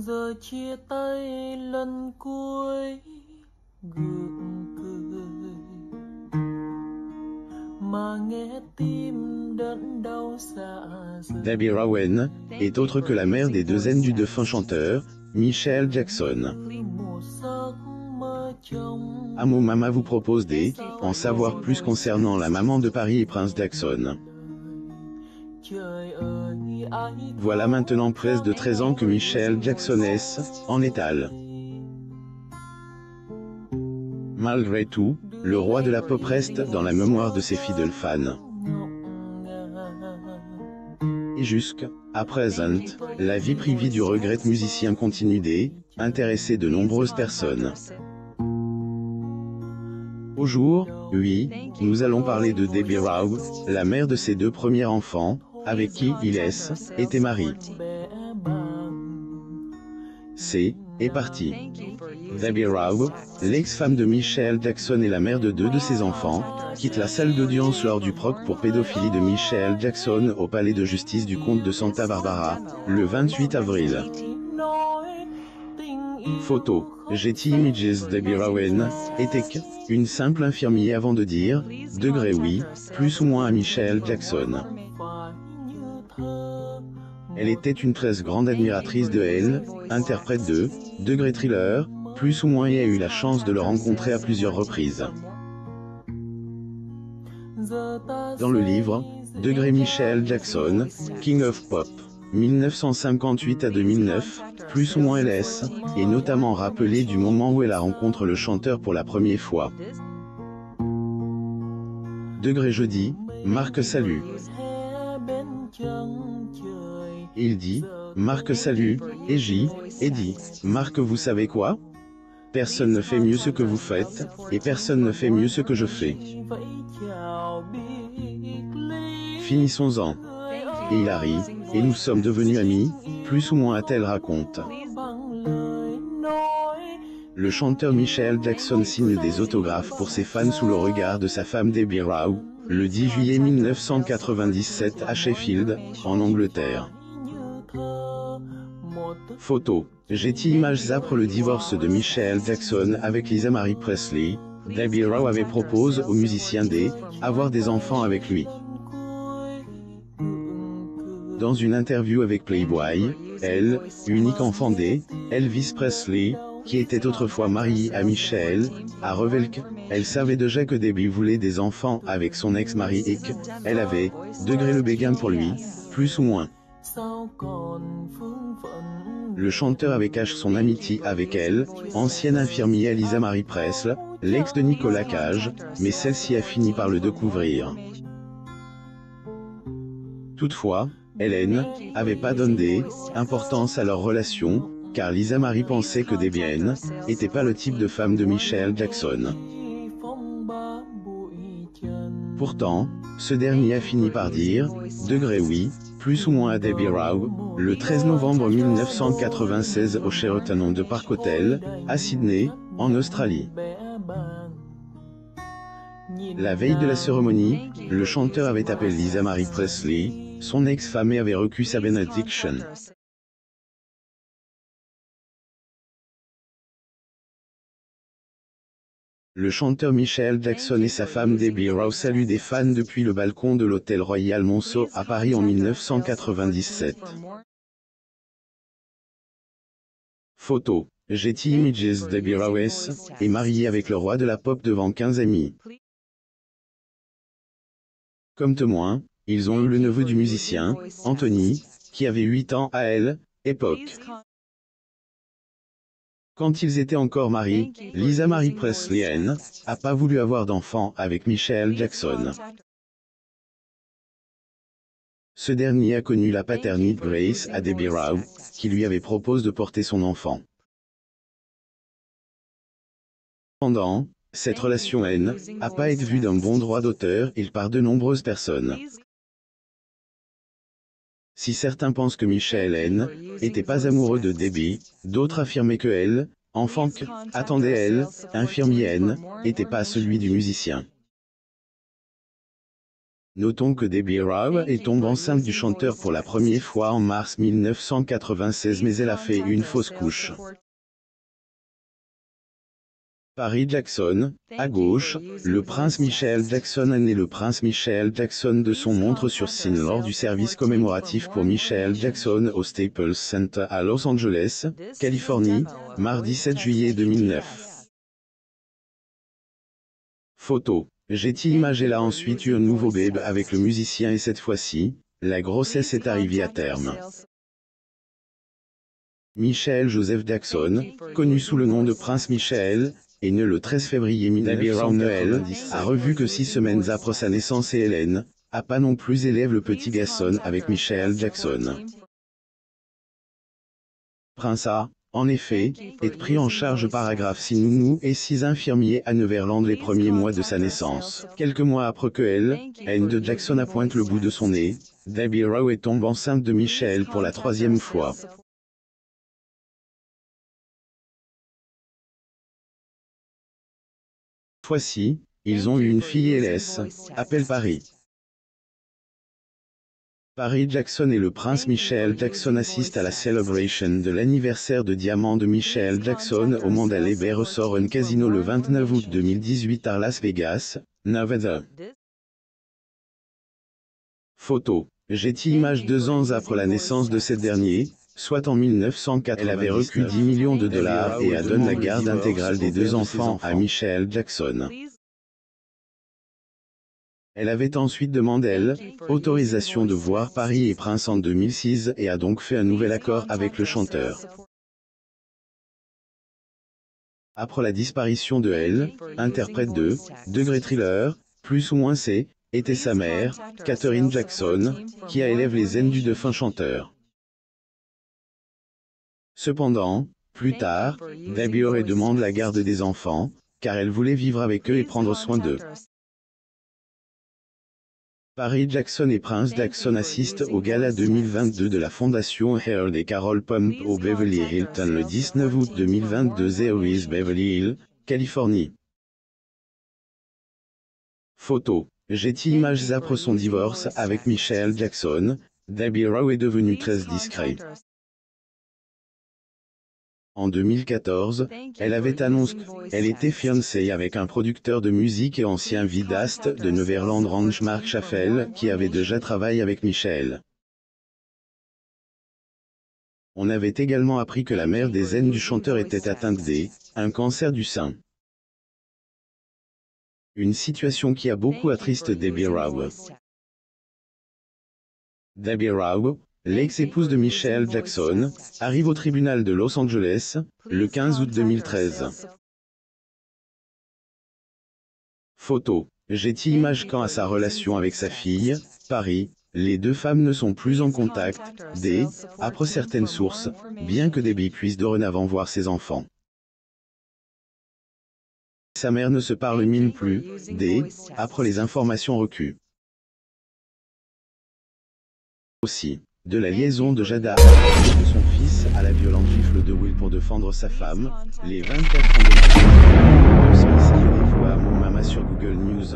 Giờ chia tay lần cuối gượng cười mà nghe tim đớn đau dạ dày. Debbie Rowan est autre que la mère des deux aînes du défunt chanteur, Michael Jackson. Amo Mama vous propose en savoir plus concernant la maman de Paris et Prince Jackson. Voilà maintenant près de 13 ans que Michael Jackson en étal. Malgré tout, le roi de la pop reste dans la mémoire de ses fidèles fans. Et jusqu'à présent, la vie privée du regretté musicien continue d'intéresser de nombreuses personnes. Aujourd'hui, nous allons parler de Debbie Rowe, la mère de ses deux premiers enfants, avec qui il était marié. C'est parti. Debbie Rowe, l'ex-femme de Michael Jackson et la mère de deux de ses enfants, quitte la salle d'audience lors du procès pour pédophilie de Michael Jackson au palais de justice du comte de Santa Barbara, le 28 avril. Photo. Getty Images. Debbie Rowan était une simple infirmière avant de dire degré oui, plus ou moins à Michael Jackson. Elle était une très grande admiratrice de elle, interprète de degré thriller, plus ou moins, et a eu la chance de le rencontrer à plusieurs reprises. Dans le livre Degré Michael Jackson, King of Pop, 1958 à 2009, plus ou moins elle est notamment rappelée du moment où elle rencontre le chanteur pour la première fois. Degré jeudi, Marc salut. Il dit, Marc salut, et dit, Marc vous savez quoi? Personne ne fait mieux ce que vous faites, et personne ne fait mieux ce que je fais. Finissons-en. Et il arrive, et nous sommes devenus amis, plus ou moins, a-t-elle raconte. Le chanteur Michael Jackson signe des autographes pour ses fans sous le regard de sa femme Debbie Rowe, le 10 juillet 1997 à Sheffield, en Angleterre. Photo. Getty Images. Après le divorce de Michael Jackson avec Lisa Marie Presley, Debbie Rowe avait proposé au musicien d'avoir des enfants avec lui. Dans une interview avec Playboy, elle, unique enfant d'Elvis Presley, qui était autrefois mariée à Michael, a révélé qu'elle savait déjà que Debbie voulait des enfants avec son ex-mari et qu'elle avait degré le béguin pour lui, plus ou moins. Le chanteur avait caché son amitié avec elle, ancienne infirmière Lisa Marie Presley, l'ex de Nicolas Cage, mais celle-ci a fini par le découvrir. Toutefois, Hélène avait pas donné importance à leur relation, car Lisa Marie pensait que Debbie n'était pas le type de femme de Michael Jackson. Pourtant, ce dernier a fini par dire degré oui, plus ou moins à Debbie Rowe, le 13 novembre 1996 au Sheraton de Park Hotel, à Sydney, en Australie. La veille de la cérémonie, le chanteur avait appelé Lisa Marie Presley, son ex-femme, et avait reçu sa bénédiction. Le chanteur Michael Jackson et sa femme Debbie Rowe saluent des fans depuis le balcon de l'hôtel Royal Monceau à Paris en 1997. Photo. Getty Images. Debbie Rowe est mariée avec le roi de la pop devant 15 amis. Comme témoin, ils ont eu le neveu du musicien, Anthony, qui avait 8 ans à l'époque. Quand ils étaient encore mariés, Lisa Marie Presley n'a pas voulu avoir d'enfant avec Michael Jackson. Ce dernier a connu la paternité Grace à Debbie Rowe, qui lui avait proposé de porter son enfant. Cependant, cette relation n'a pas été vue d'un bon droit d'auteur par de nombreuses personnes. Si certains pensent que Michael n'était pas amoureux de Debbie, d'autres affirmaient que enfant attendait infirmière, n'était pas celui du musicien. Notons que Debbie Rowe tombe enceinte du chanteur pour la première fois en mars 1996, mais elle a fait une fausse couche. Paris Jackson, à gauche, le prince Michael Jackson a né le prince Michael Jackson de son montre sur scène lors du service commémoratif pour Michael Jackson au Staples Center à Los Angeles, Californie, mardi 7 juillet 2009. Photo. Getty Images. Elle a ensuite eu un nouveau bébé avec le musicien et cette fois-ci, la grossesse est arrivée à terme. Michael Joseph Jackson, connu sous le nom de Prince Michael, est né le 13 février 1990, a revu que 6 semaines après sa naissance et Hélène, a pas non plus élève le petit garçon avec Michael Jackson. Prince a, en effet, est pris en charge paragraphe 6 nounous et 6 infirmiers à Neverland les premiers mois de sa naissance. Quelques mois après que Hélène de Jackson a pointe le bout de son nez, Debbie Rowe tombe enceinte de Michael pour la 3e fois. Fois-ci, ils ont eu une fille L.S., appelle Paris. Paris Jackson et le prince Michael Jackson assistent à la celebration de l'anniversaire de diamant de Michael Jackson au Mandalay Bay Resort and Casino le 29 août 2018 à Las Vegas, Nevada. Photo. Getty Images. 2 ans après la naissance de cette dernier, soit en 1904, elle avait reçu $10 millions et a donné la garde intégrale des 2 enfants à Michael Jackson. Elle avait ensuite demandé autorisation de voir Paris et Prince en 2006 et a donc fait un nouvel accord avec le chanteur. Après la disparition de interprète de Degré Thriller, plus ou moins C, était sa mère, Catherine Jackson, qui a élève les aînés du défunt chanteur. Cependant, plus tard, Debbie Rowe demande la garde des enfants, car elle voulait vivre avec eux et prendre soin d'eux. Paris Jackson et Prince Jackson assistent au gala 2022 de la fondation Harold et Carol Pump au Beverly Hilton le 19 août 2022 à West Beverly Hills, Californie. Photo. Getty Images. Après son divorce avec Michael Jackson, Debbie Rowe est devenue très discrète. En 2014, elle avait annoncé qu'elle était fiancée avec un producteur de musique et ancien vidéaste de Neverland Ranch Mark Schaffel, qui avait déjà travaillé avec Michael. On avait également appris que la mère des aînés du chanteur était atteinte d'un cancer du sein. Une situation qui a beaucoup attristé Debbie Rowe. Debbie Rowe, l'ex-épouse de Michael Jackson, arrive au tribunal de Los Angeles, le 15 août 2013. Photo. Getty Images. Quant à sa relation avec sa fille, Paris, les 2 femmes ne sont plus en contact, après certaines sources, bien que Debbie puisse dorénavant voir ses enfants. Sa mère ne se parle même plus, après les informations recueillies. Aussi, de la liaison de Jada et de son fils à la violente gifle de Will pour défendre sa femme, les 24 ans de Smith et des fois à mon mama sur Google News.